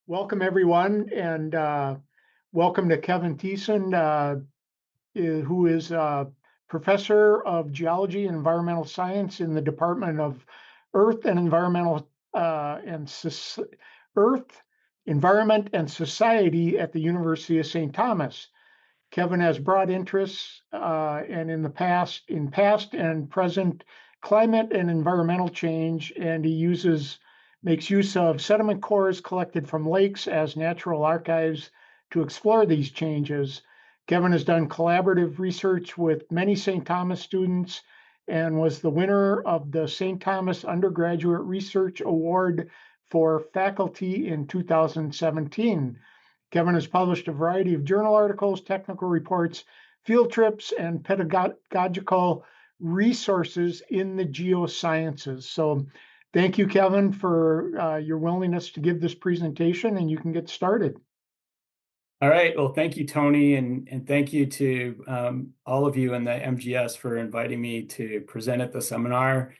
Welcome, everyone, and welcome to Kevin Theissen, who is a professor of geology and environmental science in the Department of Earth and Environmental Earth, Environment, and Society at the University of St. Thomas. Kevin has broad interests and in past and present climate and environmental change, and he makes use of sediment cores collected from lakes as natural archives to explore these changes. Kevin has done collaborative research with many St. Thomas students and was the winner of the St. Thomas Undergraduate Research Award for faculty in 2017. Kevin has published a variety of journal articles, technical reports, field trips, and pedagogical resources in the geosciences. So thank you, Kevin, for your willingness to give this presentation, and you can get started. All right. Well, thank you, Tony, and thank you to all of you in the MGS for inviting me to present at the seminar.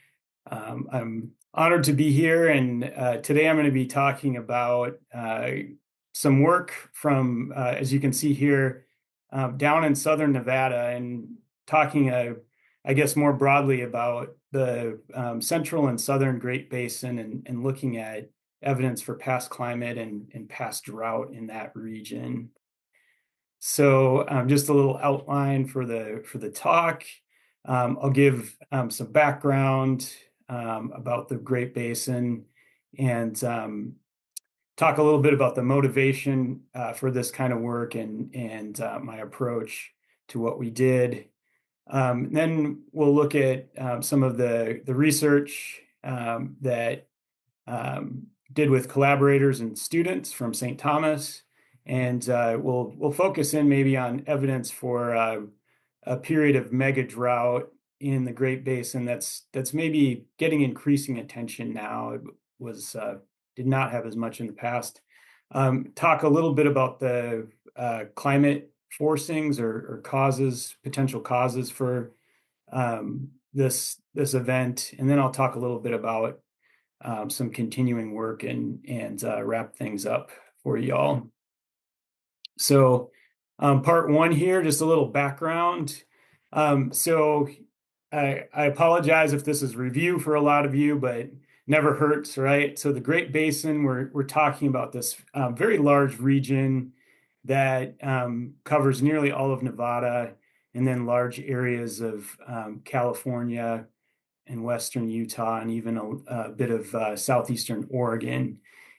I'm honored to be here, and today I'm going to be talking about some work from, as you can see here, down in southern Nevada, and talking, I guess, more broadly about the central and southern Great Basin and looking at evidence for past climate and past drought in that region. So just a little outline for the talk. I'll give some background about the Great Basin and talk a little bit about the motivation for this kind of work and my approach to what we did. Then we'll look at some of the research that did with collaborators and students from St. Thomas, and we'll focus in maybe on evidence for a period of mega drought in the Great Basin that's maybe getting increasing attention now. It was did not have as much in the past. Talk a little bit about the climate forcings or causes, potential causes for this event, and then I'll talk a little bit about some continuing work and wrap things up for y'all. So part one here, just a little background. So I apologize if this is review for a lot of you, but never hurts, right? So the Great Basin, we're talking about this very large region that covers nearly all of Nevada and then large areas of California and western Utah and even a bit of southeastern Oregon.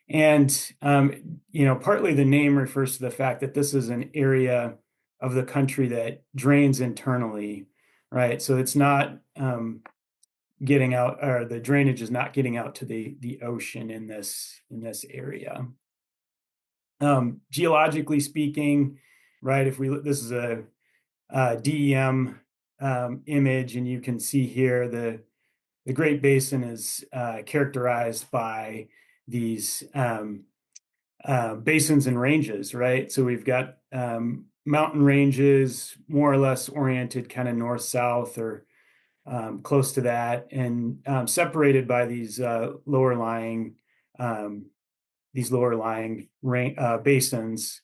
And, partly the name refers to the fact that this is an area of the country that drains internally, right? So it's not getting out, or the drainage is not getting out to the ocean in this area. Geologically speaking, right, this is a DEM image, and you can see here the Great Basin is characterized by these basins and ranges, right? So we've got mountain ranges, more or less oriented kind of north-south or close to that, and separated by these lower-lying basins.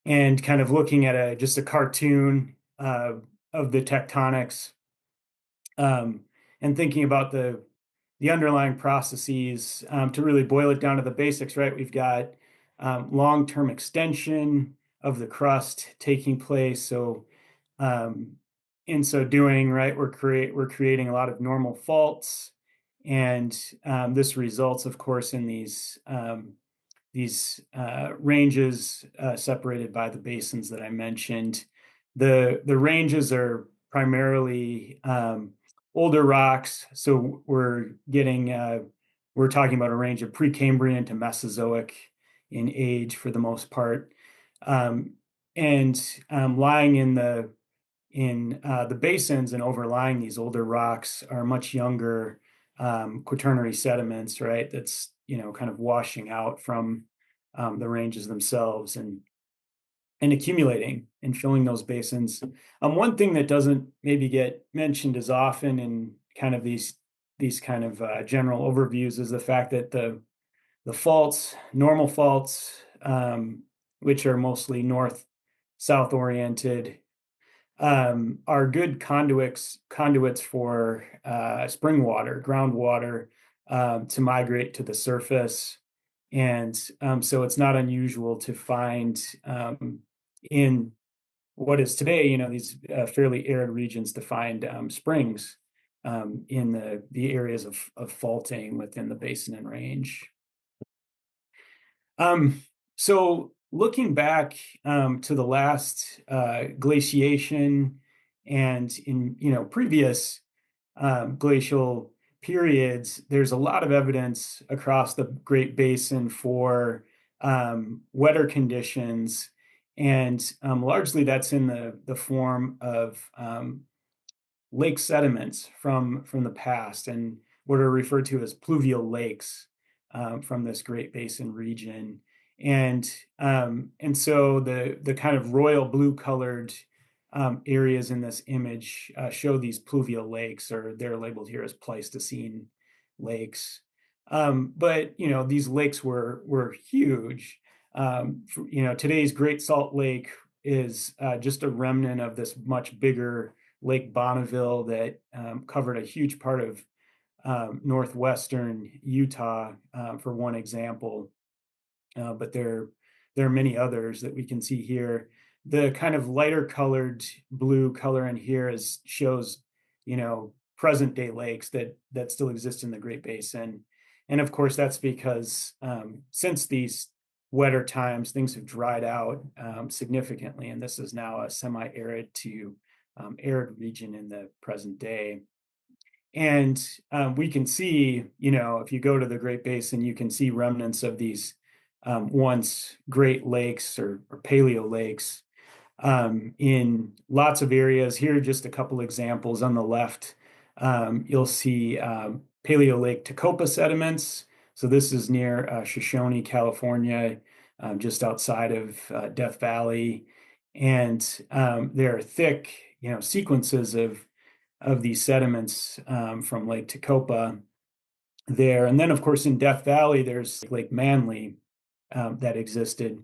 And kind of looking at just a cartoon of the tectonics, and thinking about the underlying processes, to really boil it down to the basics, right? We've got long-term extension of the crust taking place. So in so doing, right, we're creating a lot of normal faults, and this results, of course, in these ranges separated by the basins that I mentioned. The ranges are primarily older rocks, so we're talking about a range of Precambrian to Mesozoic in age for the most part, and lying in the basins and overlying these older rocks are much younger quaternary sediments, right? That's kind of washing out from the ranges themselves and accumulating and filling those basins. One thing that doesn't maybe get mentioned as often in kind of these kind of general overviews is the fact that the the faults, normal faults, which are mostly north-south oriented, are good conduits for spring water, groundwater, to migrate to the surface. And so it's not unusual to find in what is today, these fairly arid regions, to find springs in the areas of faulting within the Basin and Range. So looking back to the last glaciation and in previous glacial periods, there's a lot of evidence across the Great Basin for wetter conditions, and largely that's in the form of lake sediments from the past and what are referred to as pluvial lakes from this Great Basin region. And so the kind of royal blue colored areas in this image show these pluvial lakes, or they're labeled here as Pleistocene lakes. But these lakes were huge. Today's Great Salt Lake is just a remnant of this much bigger Lake Bonneville that covered a huge part of northwestern Utah, for one example. But there are many others that we can see here. The kind of lighter colored blue color in here shows, present day lakes that still exist in the Great Basin. And of course, that's because since these wetter times, things have dried out significantly, and this is now a semi-arid to arid region in the present day. And we can see, if you go to the Great Basin, you can see remnants of these once Great Lakes or Paleo lakes in lots of areas. Here are just a couple examples. On the left, you'll see Paleo Lake Tecopa sediments. So this is near Shoshone, California, just outside of Death Valley. And there are thick, sequences of these sediments from Lake Tecopa there. And then, of course, in Death Valley, there's Lake Manly that existed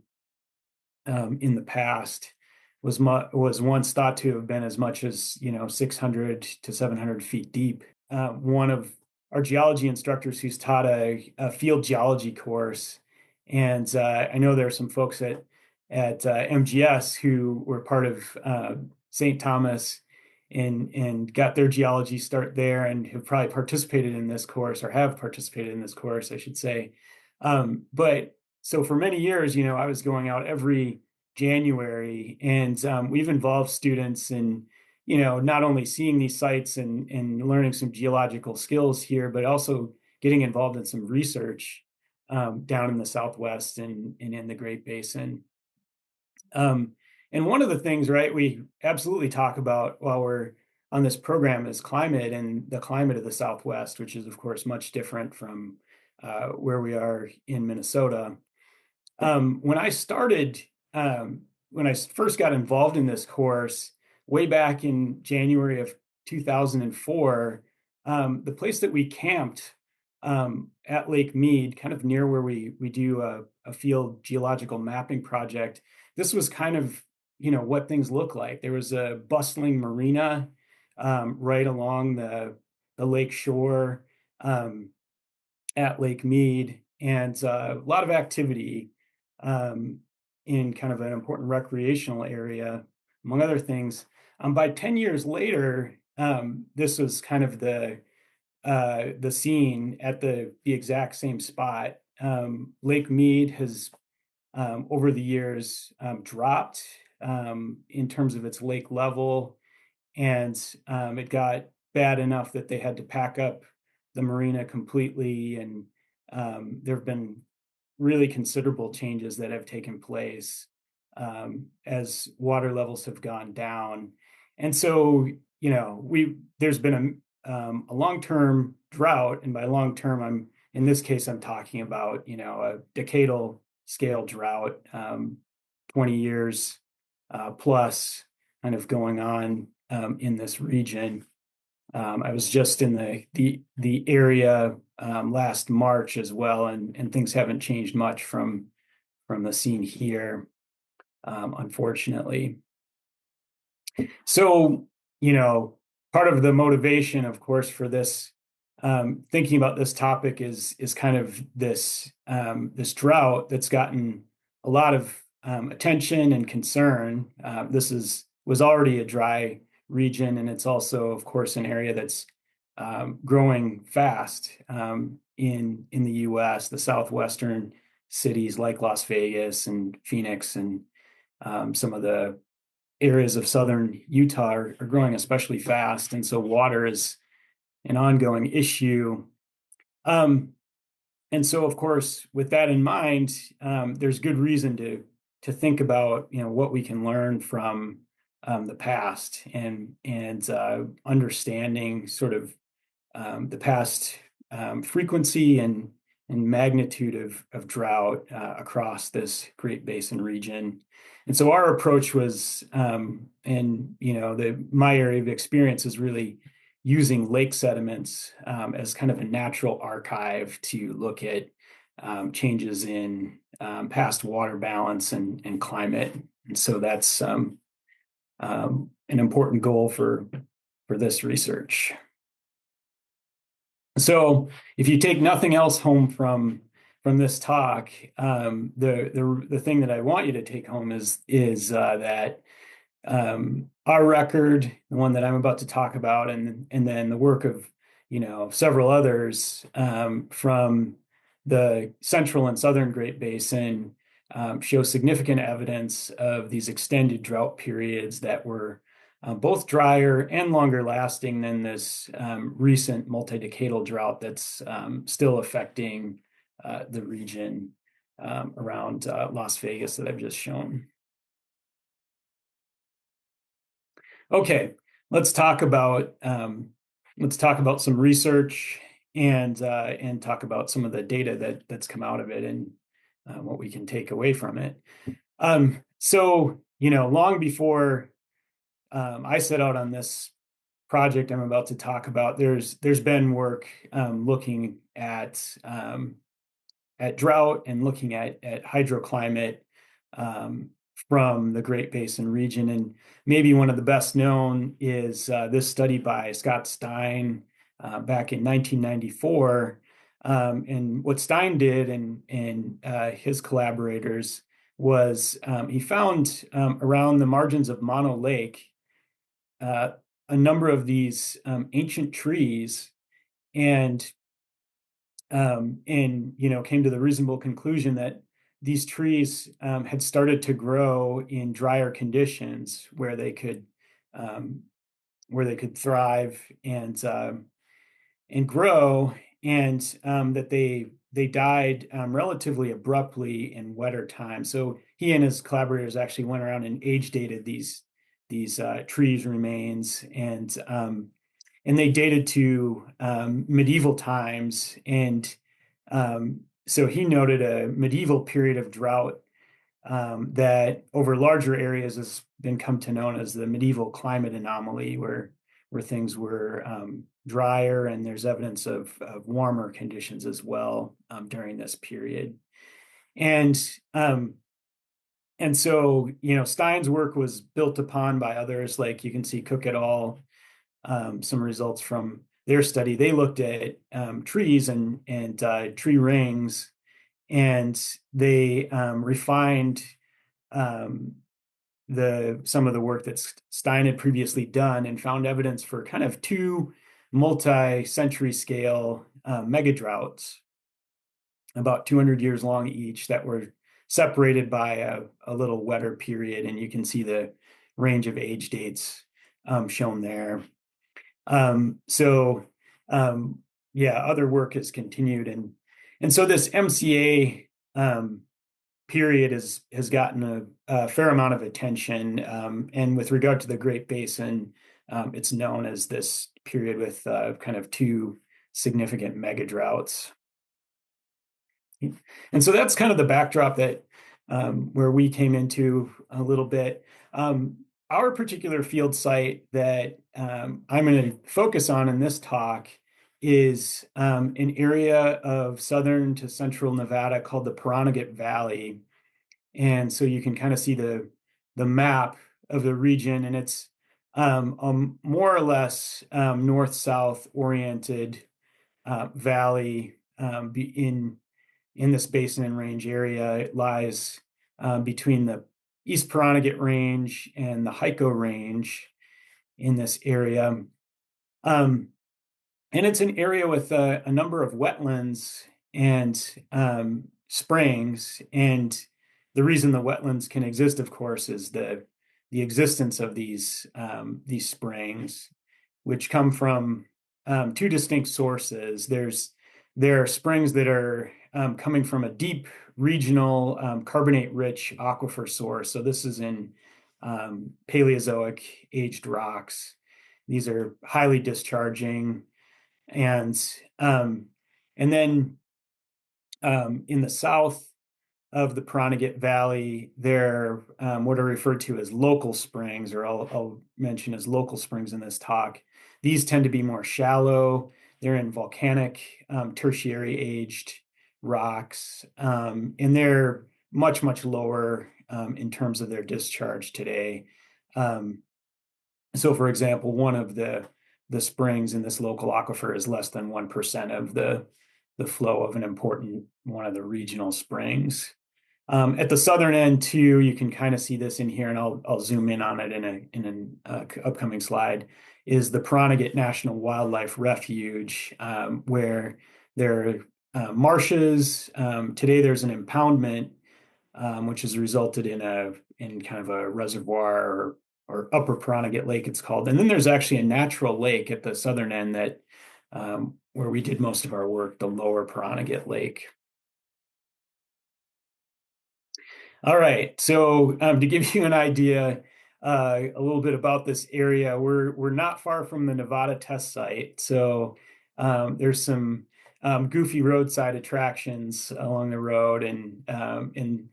in the past, was once thought to have been as much as 600 to 700 feet deep. One of our geology instructors who's taught a field geology course, and I know there are some folks at MGS who were part of St. Thomas and got their geology start there, and have probably participated in this course, or have participated in this course, I should say. But so for many years, I was going out every January, and we've involved students in, not only seeing these sites and learning some geological skills here, but also getting involved in some research down in the Southwest and in the Great Basin. And one of the things, right, we absolutely talk about while we're on this program is climate, and the climate of the Southwest, which is, of course, much different from where we are in Minnesota. When I first got involved in this course, way back in January of 2004, the place that we camped at Lake Mead, kind of near where we do a field geological mapping project, this was kind of, what things look like. There was a bustling marina right along the lake shore at Lake Mead, and a lot of activity in kind of an important recreational area, among other things. By 10 years later, this was kind of the scene at the exact same spot. Lake Mead has over the years dropped in terms of its lake level, and it got bad enough that they had to pack up the marina completely, and there have been really considerable changes that have taken place as water levels have gone down. And so, there's been a long-term drought, and by long-term, in this case, I'm talking about, a decadal scale drought, 20 years plus kind of going on in this region. I was just in the area last March as well, and things haven't changed much from the scene here, unfortunately. So, part of the motivation, of course, for this thinking about this topic is kind of this drought that's gotten a lot of attention and concern. This was already a dry region, and it's also, of course, an area that's growing fast in the U.S. The southwestern cities like Las Vegas and Phoenix and some of the areas of southern Utah are growing especially fast, and so water is an ongoing issue. And so, of course, with that in mind, there's good reason to think about what we can learn from the past and understanding sort of the past frequency and magnitude of drought across this Great Basin region. And so our approach was, my area of experience is really using lake sediments as kind of a natural archive to look at changes in past water balance and climate. And so that's an important goal for this research. So if you take nothing else home from this talk, the thing that I want you to take home is that our record, the one that I'm about to talk about, and then the work of several others from the central and southern Great Basin show significant evidence of these extended drought periods that were both drier and longer lasting than this recent multi-decadal drought that's still affecting the region around Las Vegas that I've just shown. Okay, let's talk about some research and talk about some of the data that's come out of it and what we can take away from it. So long before I set out on this project I'm about to talk about, there's been work looking at drought and looking at hydroclimate from the Great Basin region. And maybe one of the best known is this study by Scott Stein back in 1994. And what Stein did and his collaborators was he found around the margins of Mono Lake a number of these ancient trees and came to the reasonable conclusion that these trees had started to grow in drier conditions where they could thrive and grow, and that they died relatively abruptly in wetter time. So he and his collaborators actually went around and age dated these trees remains, and they dated to medieval times. And so he noted a medieval period of drought that over larger areas has been come to known as the medieval climate anomaly, where things were drier, and there's evidence of warmer conditions as well during this period. And so, Stein's work was built upon by others, like you can see Cook et al., some results from their study. They looked at trees and tree rings, and they refined some of the work that Stein had previously done and found evidence for kind of two multi-century scale mega-droughts, about 200 years long each, that were separated by a little wetter period. And you can see the range of age dates shown there. Other work has continued. And so this MCA period has gotten a fair amount of attention. And with regard to the Great Basin, it's known as this period with kind of two significant mega droughts. And so that's kind of the backdrop that where we came into a little bit. our particular field site that I'm going to focus on in this talk is an area of southern to central Nevada called the Pahranagat Valley. And so you can kind of see the map of the region, and it's more or less north-south oriented valley in this Basin and Range area. It lies between the East Pahranagat Range and the Hyco Range in this area. And it's an area with a number of wetlands and springs. And the reason the wetlands can exist, of course, is the existence of these springs, which come from two distinct sources. There are springs that are coming from a deep regional carbonate-rich aquifer source. So this is in Paleozoic aged rocks. These are highly discharging, and then in the south of the Pahranagat Valley, there what are referred to as local springs, or I'll mention as local springs in this talk. These tend to be more shallow. They're in volcanic tertiary aged rocks, and they're much, much lower in terms of their discharge today. So, for example, one of the springs in this local aquifer is less than 1% of the flow of an important one of the regional springs. At the southern end, too, you can kind of see this in here, and I'll zoom in on it in an upcoming slide, is the Pahranagat National Wildlife Refuge, where there are marshes. Today, there's an impoundment, which has resulted in kind of a reservoir or Upper Pahranagat Lake, it's called. And then there's actually a natural lake at the southern end that where we did most of our work, the Lower Pahranagat Lake. All right, so to give you an idea, a little bit about this area, we're not far from the Nevada test site, so there's some goofy roadside attractions along the road, and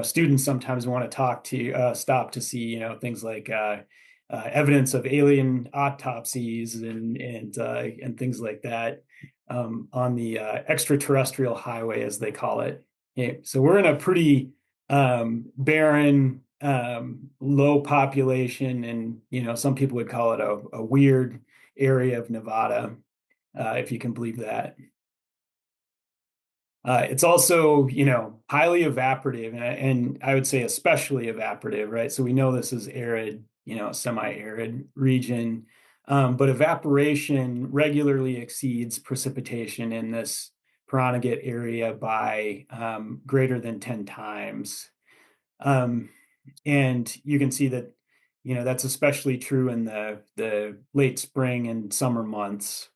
students sometimes want to stop to see things like evidence of alien autopsies and things like that on the extraterrestrial highway, as they call it. Yeah, so we're in a pretty barren, low population, and some people would call it a weird area of Nevada, if you can believe that. It's also, highly evaporative, and I would say especially evaporative, right? So we know this is arid, semi-arid region, but evaporation regularly exceeds precipitation in this Pahranagat area by greater than 10 times. And you can see that, that's especially true in the late spring and summer months.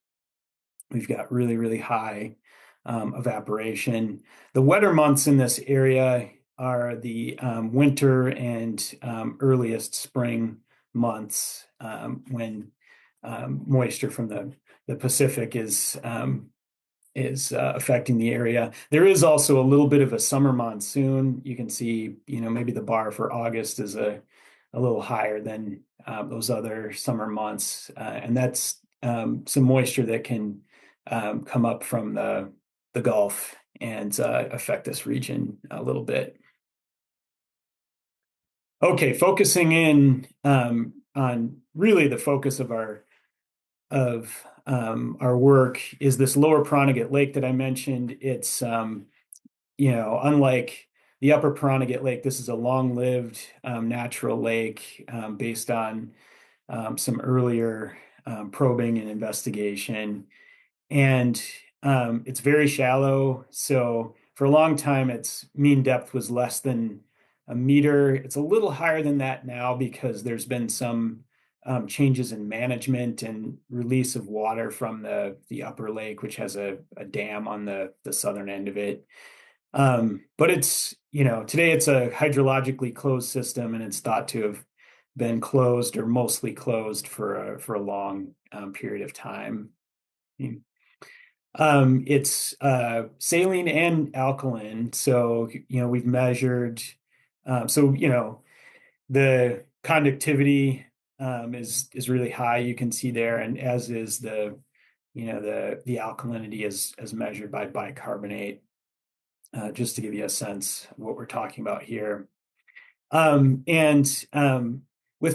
We've got really, really high evaporation. The wetter months in this area are the winter and earliest spring months, when moisture from the Pacific is affecting the area. There is also a little bit of a summer monsoon. You can see, maybe the bar for August is a little higher than those other summer months, and that's some moisture that can come up from the Gulf and affect this region a little bit. Okay, focusing in on really the focus of our work is this Lower Pahranagat Lake that I mentioned. It's unlike the Upper Pahranagat Lake, this is a long-lived natural lake based on some earlier probing and investigation. And it's very shallow. So for a long time, its mean depth was less than a meter. It's a little higher than that now because there's been some changes in management and release of water from the upper lake, which has a dam on the southern end of it. But it's, today it's a hydrologically closed system, and it's thought to have been closed or mostly closed for a long period of time. It's saline and alkaline. So, we've measured, the conductivity is really high. You can see there, and as is the alkalinity as measured by bicarbonate. Just to give you a sense of what we're talking about here. With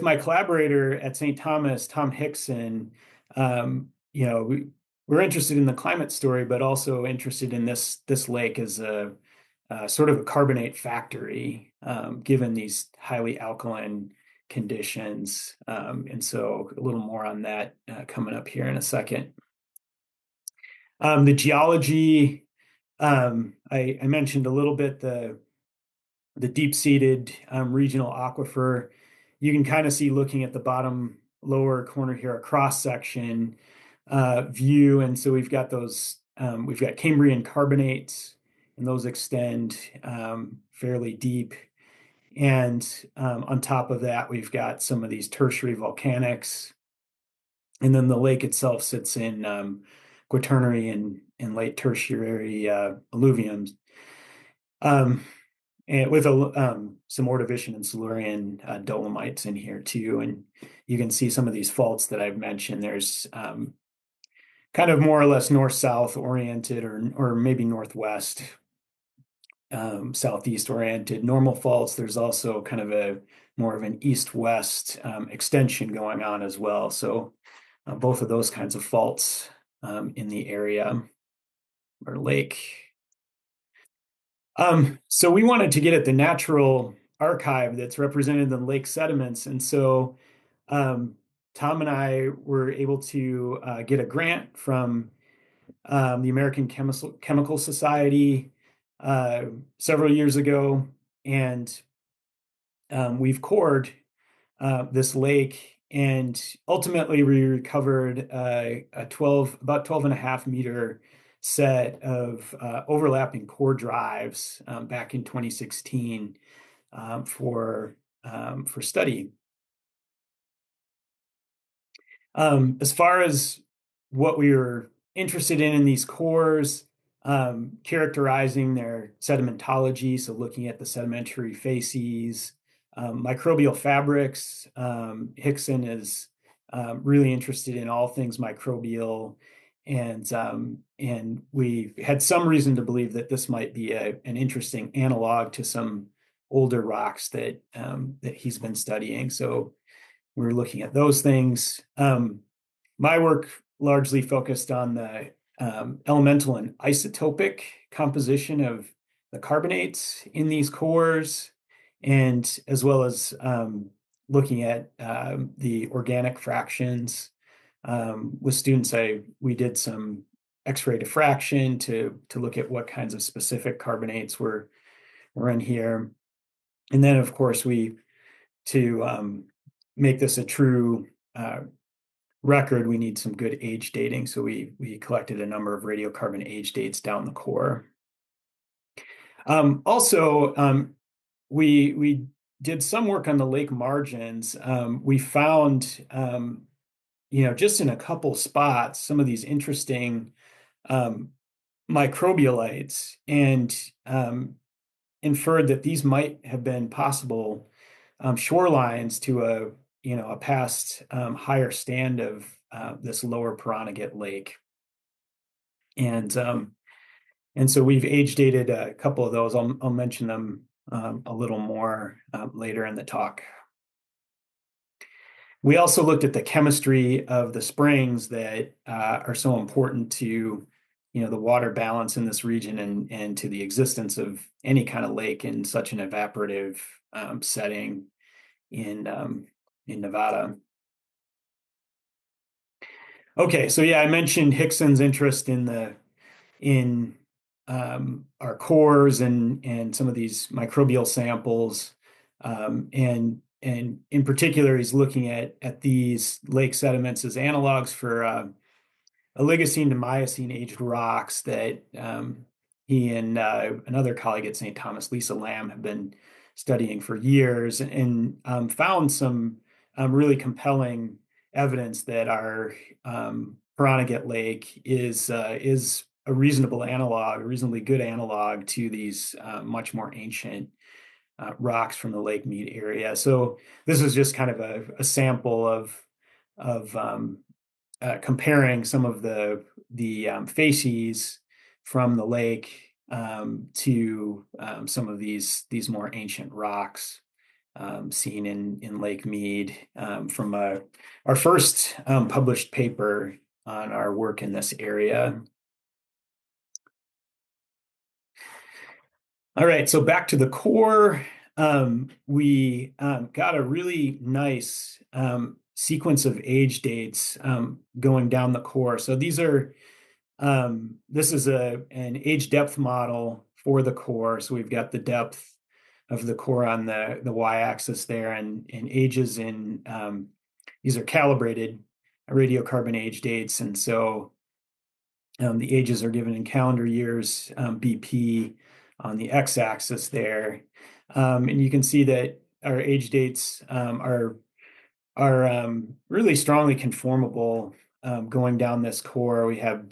my collaborator at St. Thomas, Tom Hickson, we're interested in the climate story, but also interested in this lake as a sort of a carbonate factory, given these highly alkaline conditions. And so a little more on that coming up here in a second. The geology, I mentioned a little bit the deep-seated regional aquifer. You can kind of see, looking at the bottom lower corner here, a cross-section view. And so we've got Cambrian carbonates, and those extend fairly deep. And on top of that, we've got some of these tertiary volcanics. And then the lake itself sits in Quaternary and late tertiary alluviums. And with some Ordovician and Silurian dolomites in here too. And you can see some of these faults that I've mentioned. There's kind of more or less north-south oriented, or maybe northwest, southeast oriented normal faults. There's also kind of more of an east-west extension going on as well. So both of those kinds of faults in the area or lake. So we wanted to get at the natural archive that's represented in the lake sediments. And so Tom and I were able to get a grant from the American Chemical Society several years ago. And we've cored this lake, and ultimately we recovered about 12.5 meter set of overlapping core drives back in 2016 for study. As far as what we were interested in these cores, characterizing their sedimentology, so looking at the sedimentary facies, microbial fabrics. Hickson is really interested in all things microbial, and we had some reason to believe that this might be an interesting analog to some older rocks that he's been studying. So we're looking at those things. My work largely focused on the elemental and isotopic composition of the carbonates in these cores, and as well as looking at the organic fractions. With students, we did some X-ray diffraction to look at what kinds of specific carbonates were in here. And then, of course, to make this a true record, we need some good age dating. So we collected a number of radiocarbon age dates down the core. Also, we did some work on the lake margins. We found, just in a couple spots, some of these interesting microbialites, and inferred that these might have been possible shorelines to a past higher stand of this lower Pahranagat lake. And so we've age dated a couple of those. I'll mention them a little more later in the talk. We also looked at the chemistry of the springs that are so important to the water balance in this region, and to the existence of any kind of lake in such an evaporative setting in Nevada. Okay, so yeah, I mentioned Hickson's interest in our cores and some of these microbial samples, and in particular, he's looking at these lake sediments as analogs for Oligocene to Miocene aged rocks that he and another colleague at St. Thomas, Lisa Lamb, have been studying for years, and found some really compelling evidence that our Pahranagat Lake is a reasonable analog, a reasonably good analog to these much more ancient rocks from the Lake Mead area. So this is just kind of a sample of comparing some of the facies from the lake to some of these more ancient rocks seen in Lake Mead from our first published paper on our work in this area. All right, so back to the core. We got a really nice sequence of age dates going down the core. So these are this is an age depth model for the core. So we've got the depth of the core on the y-axis there, and ages in these are calibrated radiocarbon age dates, and so the ages are given in calendar years, BP on the x-axis there. And you can see that our age dates are really strongly conformable going down this core. We have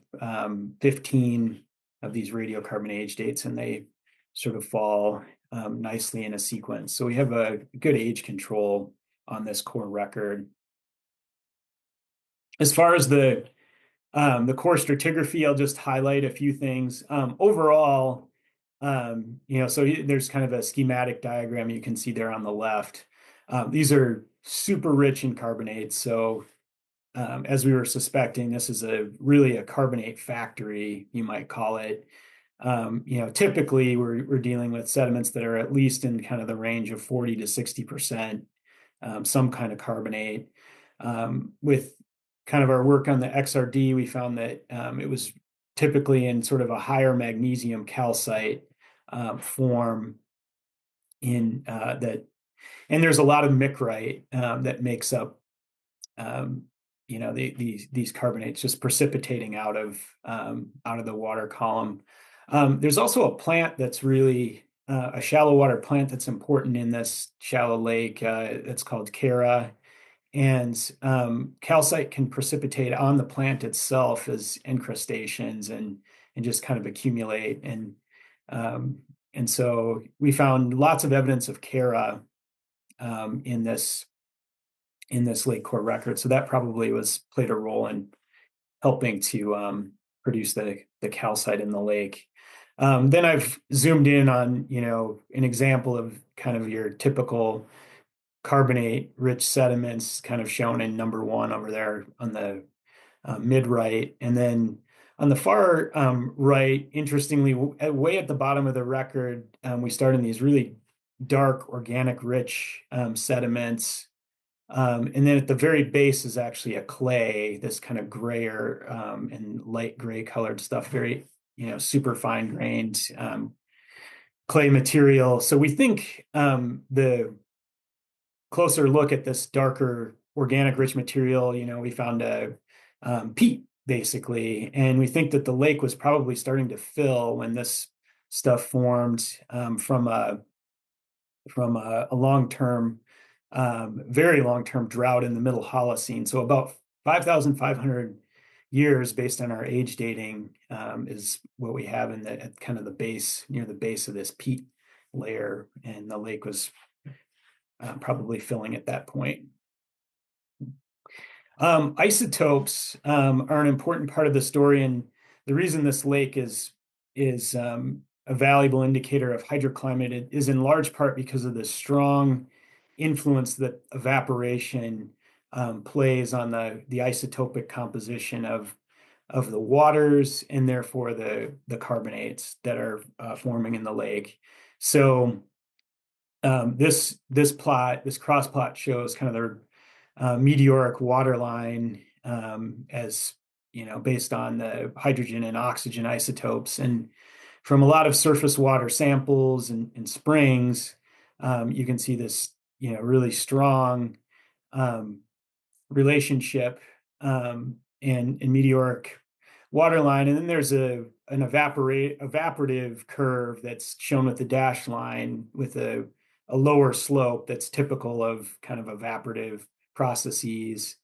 15 of these radiocarbon age dates, and they sort of fall nicely in a sequence. So we have a good age control on this core record. As far as the core stratigraphy, I'll just highlight a few things. Overall, so there's kind of a schematic diagram you can see there on the left. These are super rich in carbonates. So as we were suspecting, this is really a carbonate factory, you might call it. Typically we're dealing with sediments that are at least in kind of the range of 40 to 60%, some kind of carbonate. With kind of our work on the XRD, we found that it was typically in sort of a higher magnesium calcite form in that, and there's a lot of micrite that makes up these carbonates just precipitating out of the water column. There's also a plant that's really a shallow water plant that's important in this shallow lake. It's called Kara. And calcite can precipitate on the plant itself as incrustations and just kind of accumulate. And so we found lots of evidence of Kara in this lake core record. So that probably played a role in helping to produce the calcite in the lake. Then I've zoomed in on an example of kind of your typical carbonate rich sediments, kind of shown in number 1 over there on the mid right. And then on the far right, interestingly, way at the bottom of the record, we start in these really dark organic rich sediments. And then at the very base is actually a clay, this kind of grayer and light gray colored stuff, very super fine grained clay material. So we think the closer look at this darker organic rich material, we found a peat basically, and we think that the lake was probably starting to fill when this stuff formed from a long-term, very long-term drought in the middle Holocene. So about 5,500 years based on our age dating is what we have at kind of the base, near the base of this peat layer, and the lake was probably filling at that point. Isotopes are an important part of the story, and the reason this lake is a valuable indicator of hydroclimate is in large part because of the strong influence that evaporation plays on the isotopic composition of the waters, and therefore the carbonates that are forming in the lake. So this cross plot shows kind of the meteoric water line as based on the hydrogen and oxygen isotopes, and from a lot of surface water samples and springs, you can see this really strong relationship and meteoric water line. And then there's an evaporative curve that's shown with the dashed line with a lower slope that's typical of kind of evaporative processes.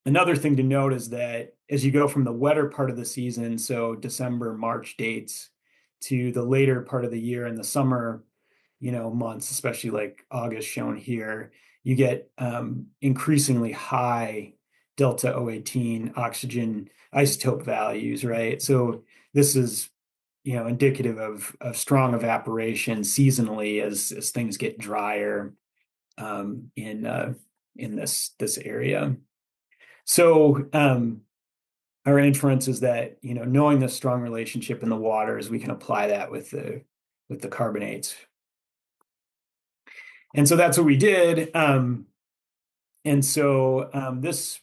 Another thing to note is that as you go from the wetter part of the season, so December, March dates, to the later part of the year in the summer, months, especially like August shown here, you get increasingly high delta O18 oxygen isotope values, right? So this is indicative of strong evaporation seasonally as things get drier in this area. So our inference is that knowing the strong relationship in the waters, we can apply that with the carbonates. And so that's what we did. And so this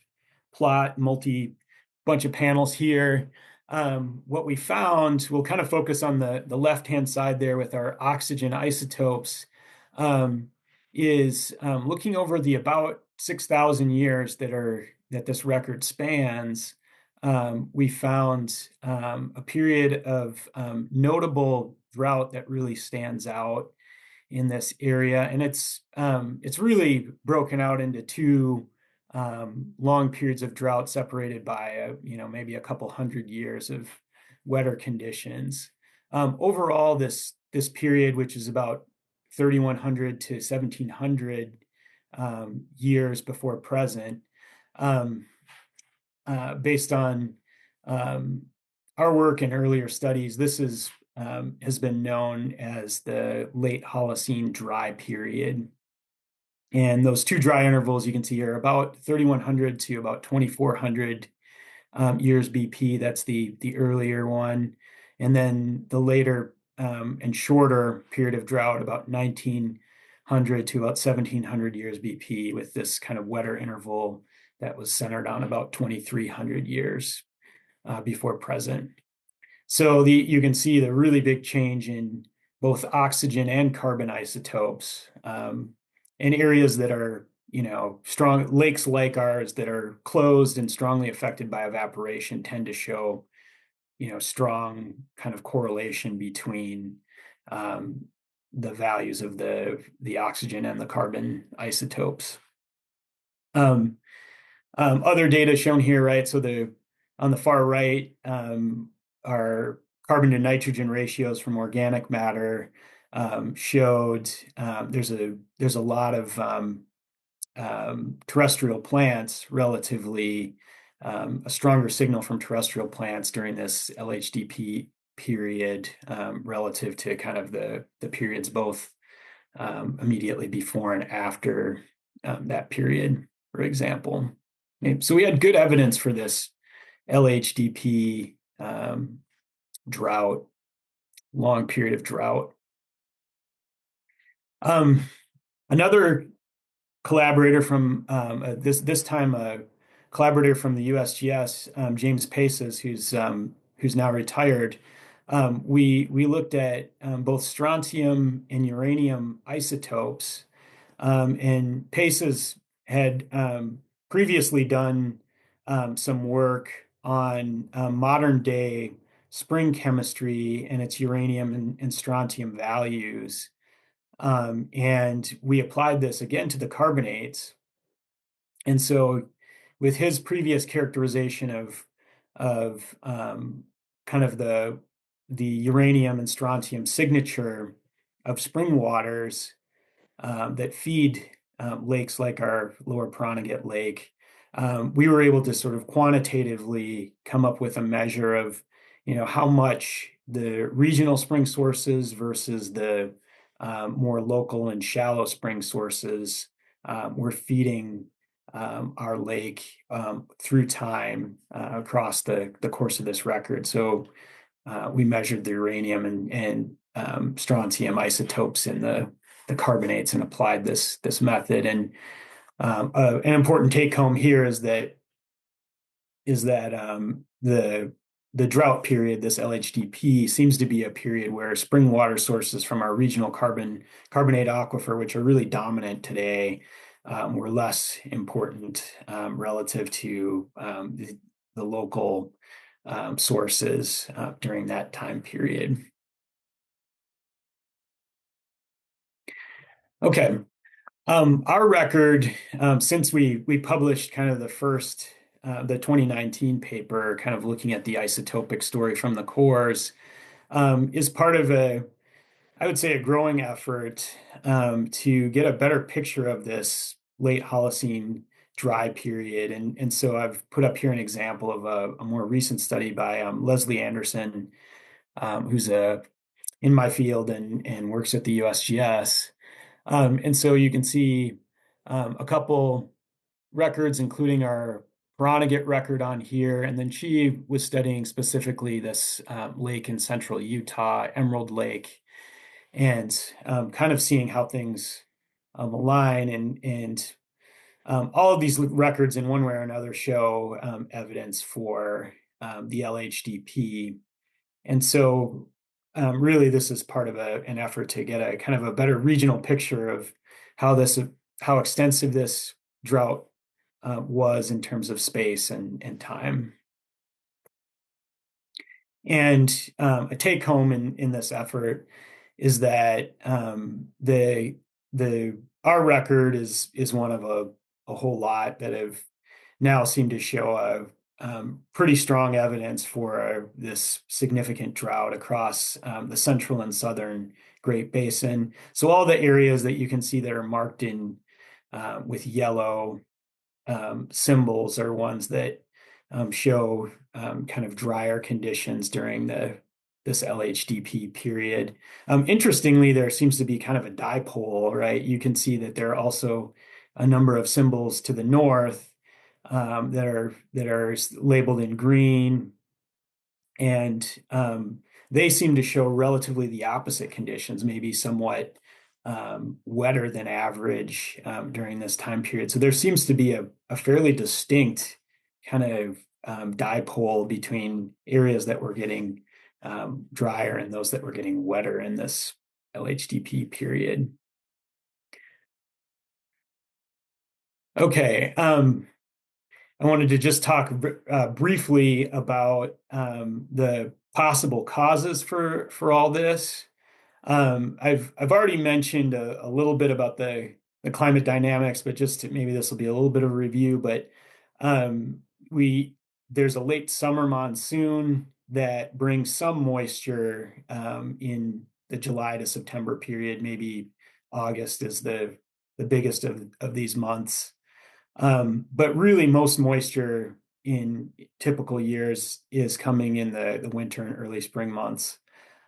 plot, bunch of panels here. What we found, we'll kind of focus on the left-hand side there with our oxygen isotopes, is looking over the about 6,000 years that this record spans. We found a period of notable drought that really stands out in this area, and it's really broken out into two long periods of drought separated by maybe a couple hundred years of wetter conditions. Overall, this period, which is about 3,100 to 1,700 years before present, based on our work and earlier studies, this has been known as the late Holocene dry period. And those two dry intervals you can see here, about 3,100 to about 2,400 years BP. That's the earlier one. And then the later and shorter period of drought, about 1,900 to about 1,700 years BP, with this kind of wetter interval that was centered on about 2,300 years before present. So you can see the really big change in both oxygen and carbon isotopes in areas that are, strong lakes like ours that are closed and strongly affected by evaporation tend to show, strong kind of correlation between the values of the oxygen and the carbon isotopes. Other data shown here, right? So on the far right are carbon to nitrogen ratios from organic matter. Showed there's a lot of terrestrial plants, relatively a stronger signal from terrestrial plants during this LHDP period relative to kind of the periods both immediately before and after that period, for example. So we had good evidence for this LHDP drought, long period of drought. Another collaborator from this time a collaborator from the USGS, James Paces, who's now retired. We looked at both strontium and uranium isotopes, and Paces had previously done some work on modern day spring chemistry and its uranium and strontium values. And we applied this again to the carbonates. And so with his previous characterization of kind of the uranium and strontium signature of spring waters that feed lakes like our lower Pahranagat Lake, we were able to sort of quantitatively come up with a measure of, how much the regional spring sources versus the more local and shallow spring sources were feeding our lake through time across the course of this record. So we measured the uranium and strontium isotopes in the carbonates and applied this method. And an important take home here is that the drought period, this LHDP, seems to be a period where spring water sources from our regional carbonate aquifer, which are really dominant today, were less important relative to the local sources during that time period. Okay, our record, since we published kind of the first, the 2019 paper, kind of looking at the isotopic story from the cores, is part of I would say, a growing effort to get a better picture of this late Holocene dry period. And so I've put up here an example of a more recent study by Leslie Anderson, who's in my field and works at the USGS. And so you can see a couple records, including our Pahranagat record on here. And then she was studying specifically this lake in central Utah, Emerald Lake, and kind of seeing how things align. And all of these records in one way or another show evidence for the LHDP. And so really this is part of an effort to get a kind of a better regional picture of how extensive this drought was in terms of space and time. And a take home in this effort is that our record is one of a whole lot that have now seemed to show pretty strong evidence for this significant drought across the central and southern Great Basin. So all the areas that you can see that are marked in with yellow symbols are ones that show kind of drier conditions during this LHDP period. Interestingly, there seems to be kind of a dipole, right? You can see that there are also a number of symbols to the north that are labeled in green, and they seem to show relatively the opposite conditions, maybe somewhat wetter than average during this time period. So there seems to be a fairly distinct kind of dipole between areas that were getting drier and those that were getting wetter in this LHDP period. Okay, I wanted to just talk briefly about the possible causes for all this. I've already mentioned a little bit about the climate dynamics, but maybe this will be a little bit of a review. But there's a late summer monsoon that brings some moisture in the July to September period. Maybe August is the biggest of these months. But really, most moisture in typical years is coming in the winter and early spring months.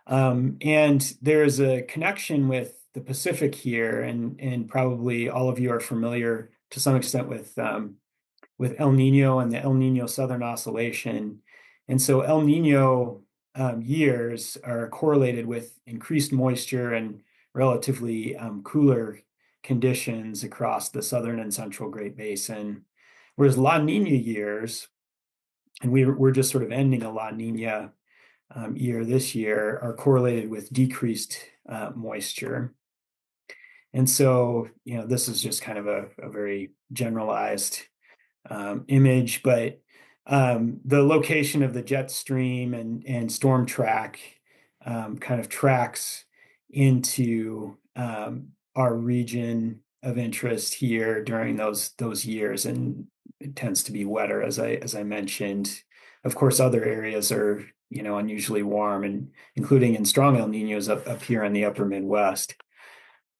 And there's a connection with the Pacific here, and probably all of you are familiar to some extent with El Nino and the El Nino Southern Oscillation. And so El Nino years are correlated with increased moisture and relatively cooler conditions across the southern and central Great Basin, whereas La Nina years, and we're just sort of ending a La Nina year this year, are correlated with decreased moisture. And so, this is just kind of a very generalized image, but the location of the jet stream and storm track kind of tracks into our region of interest here during those years, and it tends to be wetter, as I mentioned. Of course, other areas are unusually warm, and including in strong El Ninos up here in the upper Midwest.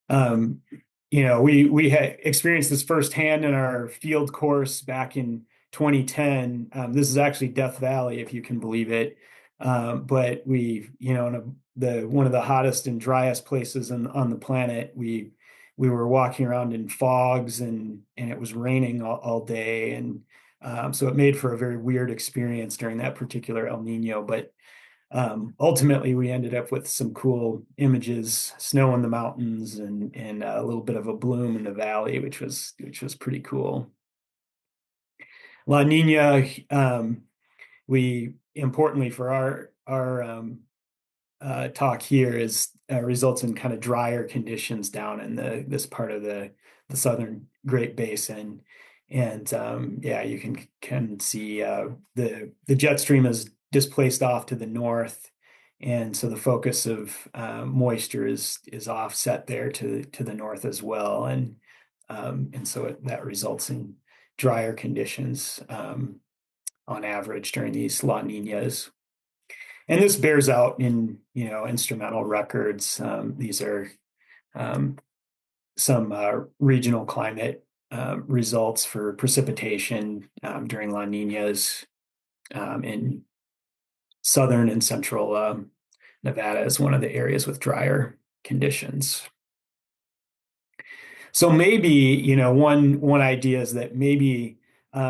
We had experienced this firsthand in our field course back in 2010. This is actually Death Valley, if you can believe it. But we, in one of the hottest and driest places on the planet, we were walking around in fogs and it was raining all day. And so it made for a very weird experience during that particular El Nino. But ultimately, we ended up with some cool images, snow in the mountains and a little bit of a bloom in the valley, which was pretty cool. La Nina, we importantly for our talk here is results in kind of drier conditions down in this part of the southern Great Basin. And you can see the jet stream is displaced off to the north, and so the focus of moisture is offset there to the north as well, and so that results in drier conditions on average during these La Ninas. And this bears out in, instrumental records. These are some regional climate results for precipitation during La Niñas in southern and central Nevada is one of the areas with drier conditions. So maybe, one idea is that maybe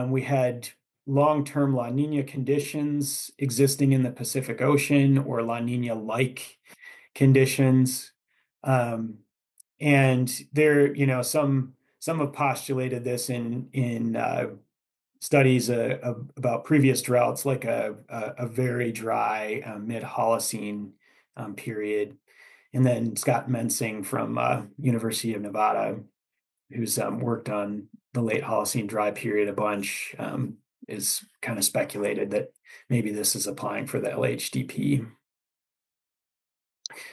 we had long-term La Nina conditions existing in the Pacific Ocean or La Nina-like conditions. And there, some have postulated this in studies about previous droughts, like a very dry mid-Holocene period. And then Scott Mensing from University of Nevada, who's worked on the late Holocene dry period a bunch, is kind of speculated that maybe this is applying for the LHDP.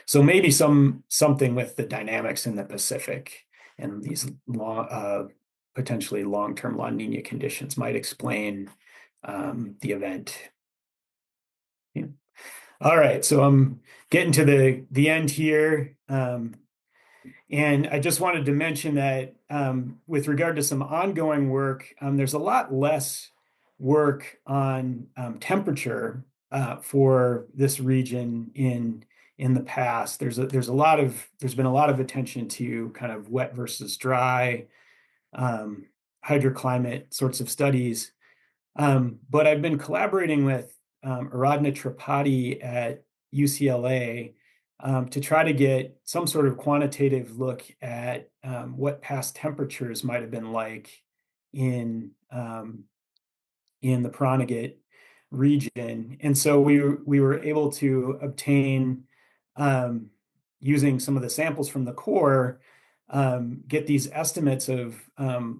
So maybe something with the dynamics in the Pacific and these potentially long-term La Nina conditions might explain the event. Yeah. All right, so I'm getting to the end here. And I just wanted to mention that with regard to some ongoing work, there's a lot less work on temperature for this region in the past. There's been a lot of attention to kind of wet versus dry hydroclimate sorts of studies. But I've been collaborating with Aradhana Tripathi at UCLA to try to get some sort of quantitative look at what past temperatures might have been like in the Pahranagat region. And so we were able to obtain, using some of the samples from the core, get these estimates of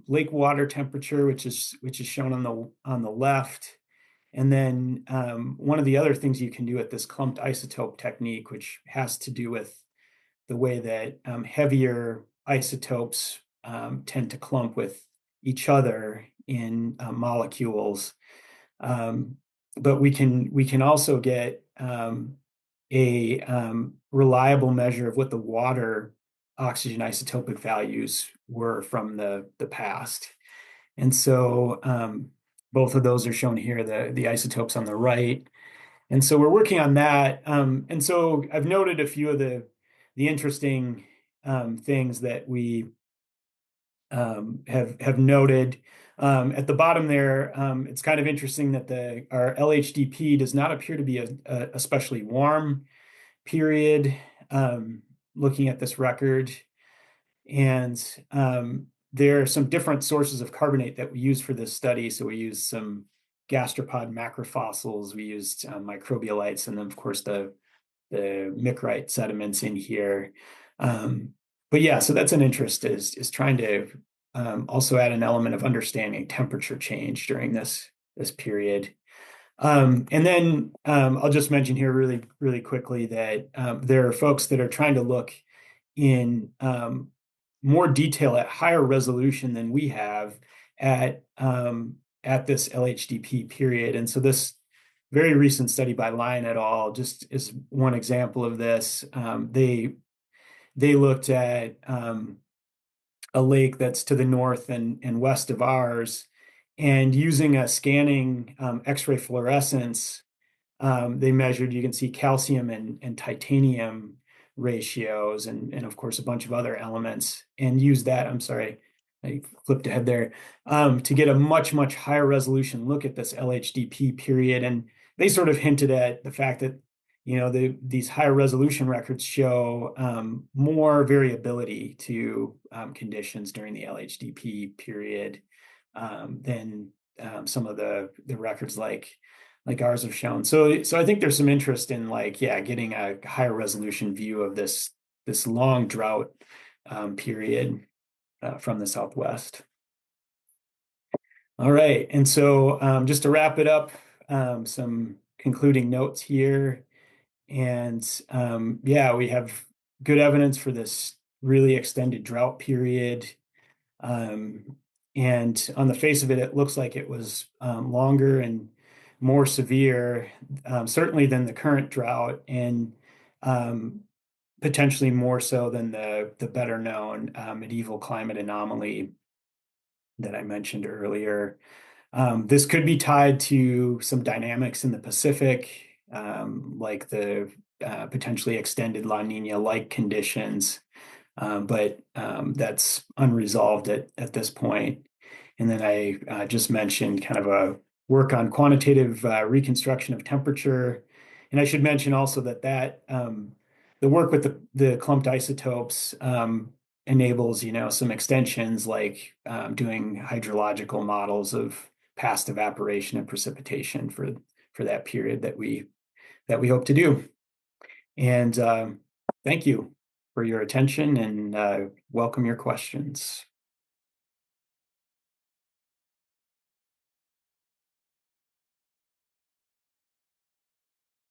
lake water temperature, which is shown on the left. And then one of the other things you can do with this clumped isotope technique, which has to do with the way that heavier isotopes tend to clump with each other in molecules. But we can also get a reliable measure of what the water oxygen isotopic values were from the past. And so both of those are shown here, the isotopes on the right. And so we're working on that. And so I've noted a few of the interesting things that we have noted. At the bottom there, it's kind of interesting that our LHDP does not appear to be a especially warm period, looking at this record. And there are some different sources of carbonate that we use for this study. So we used some gastropod macrofossils, we used microbialites, and then of course the micrite sediments in here. But yeah, so that's an interest, is trying to also add an element of understanding temperature change during this period. And then I'll just mention here really, really quickly that there are folks that are trying to look in more detail at higher resolution than we have at this LHDP period. And so this very recent study by Lyon et al. Just is one example of this. They looked at a lake that's to the north and west of ours, and using a scanning X-ray fluorescence, they measured, you can see calcium and titanium ratios, and of course a bunch of other elements, and used that, I'm sorry, I flipped ahead there, to get a much, much higher resolution look at this LHDP period. And they sort of hinted at the fact that, these higher resolution records show more variability to conditions during the LHDP period than some of the records like ours have shown. So I think there's some interest in getting a higher resolution view of this long drought period from the Southwest. All right, and so just to wrap it up, some concluding notes here. And we have good evidence for this really extended drought period. And on the face of it, it looks like it was longer and more severe, certainly than the current drought, and potentially more so than the better known medieval climate anomaly that I mentioned earlier. This could be tied to some dynamics in the Pacific, like the potentially extended La Nina-like conditions, but that's unresolved at this point. And then I just mentioned kind of a work on quantitative reconstruction of temperature. And I should mention also that the work with the clumped isotopes enables, some extensions like doing hydrological models of past evaporation and precipitation for that period that we hope to do. And thank you for your attention, and welcome your questions.